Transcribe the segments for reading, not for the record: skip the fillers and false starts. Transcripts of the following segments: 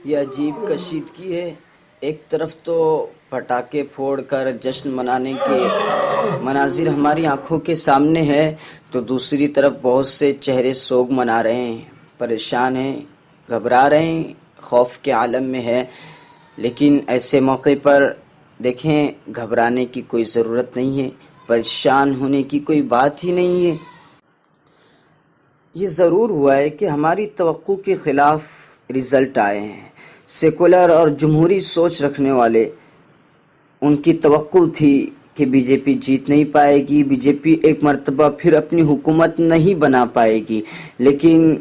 یہ عجیب کشیدگی ہے۔ ایک طرف تو پٹاخے پھوڑ کر جشن منانے کے مناظر ہماری آنکھوں کے سامنے ہے، تو دوسری طرف بہت سے چہرے سوگ منا رہے ہیں، پریشان ہیں، گھبرا رہے ہیں، خوف کے عالم میں ہے۔ لیکن ایسے موقع پر دیکھیں، گھبرانے کی کوئی ضرورت نہیں ہے، پریشان ہونے کی کوئی بات ہی نہیں ہے۔ یہ ضرور ہوا ہے کہ ہماری توقع کے خلاف رزلٹ آئے ہیں۔ سیکولر اور جمہوری سوچ رکھنے والے، ان کی توقع تھی کہ بی جے پی جیت نہیں پائے گی، بی جے پی ایک مرتبہ پھر اپنی حکومت نہیں بنا پائے گی۔ لیکن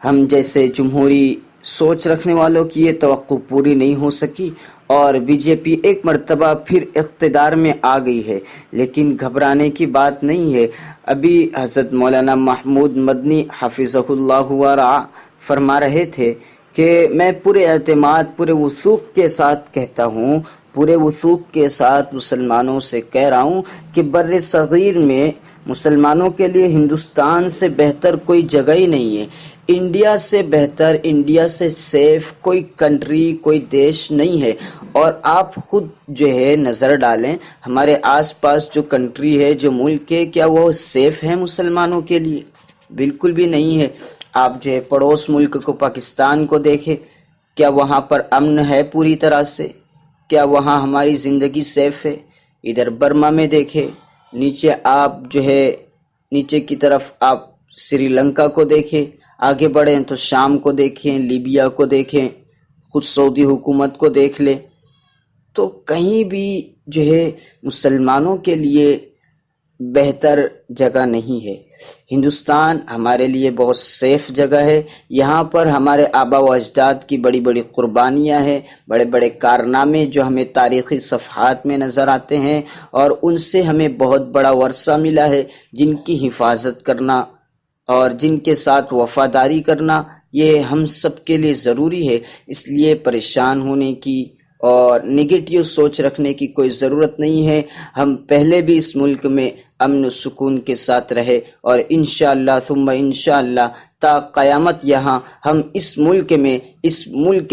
ہم جیسے جمہوری سوچ رکھنے والوں کی یہ توقع پوری نہیں ہو سکی اور بی جے پی ایک مرتبہ پھر اقتدار میں آ گئی ہے۔ لیکن گھبرانے کی بات نہیں ہے۔ ابھی حضرت مولانا محمود مدنی حفظہ اللہ ورعاہ فرما رہے تھے کہ میں پورے اعتماد، پورے وثوق کے ساتھ کہتا ہوں، پورے وثوق کے ساتھ مسلمانوں سے کہہ رہا ہوں کہ بر صغیر میں مسلمانوں کے لیے ہندوستان سے بہتر کوئی جگہ ہی نہیں ہے۔ انڈیا سے بہتر، انڈیا سے سیف کوئی کنٹری، کوئی دیش نہیں ہے۔ اور آپ خود جو ہے نظر ڈالیں، ہمارے آس پاس جو کنٹری ہے، جو ملک ہے، کیا وہ سیف ہے مسلمانوں کے لیے؟ بالکل بھی نہیں ہے۔ آپ جو ہے پڑوس ملک کو، پاکستان کو دیکھیں، کیا وہاں پر امن ہے پوری طرح سے؟ کیا وہاں ہماری زندگی سیف ہے؟ ادھر برما میں دیکھیں، نیچے آپ جو ہے نیچے کی طرف آپ سری لنکا کو دیکھیں، آگے بڑھیں تو شام کو دیکھیں، لیبیا کو دیکھیں، خود سعودی حکومت کو دیکھ لیں، تو کہیں بھی جو ہے مسلمانوں کے لیے بہتر جگہ نہیں ہے۔ ہندوستان ہمارے لیے بہت سیف جگہ ہے۔ یہاں پر ہمارے آبا و اجداد کی بڑی بڑی قربانیاں ہیں، بڑے بڑے کارنامے جو ہمیں تاریخی صفحات میں نظر آتے ہیں، اور ان سے ہمیں بہت بڑا ورثہ ملا ہے، جن کی حفاظت کرنا اور جن کے ساتھ وفاداری کرنا یہ ہم سب کے لیے ضروری ہے۔ اس لیے پریشان ہونے کی اور نگیٹیو سوچ رکھنے کی کوئی ضرورت نہیں ہے۔ ہم پہلے بھی اس ملک میں امن و سکون کے ساتھ رہے، اور انشاءاللہ ثم انشاءاللہ تا قیامت یہاں ہم اس ملک میں، اس ملک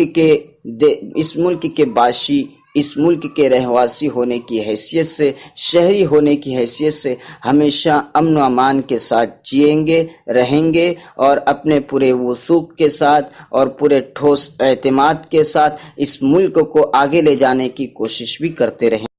کے باشی، اس ملک کے رہواسی ہونے کی حیثیت سے، شہری ہونے کی حیثیت سے ہمیشہ امن و امان کے ساتھ جئیں گے، رہیں گے، اور اپنے پورے وثوق کے ساتھ اور پورے ٹھوس اعتماد کے ساتھ اس ملک کو آگے لے جانے کی کوشش بھی کرتے رہیں۔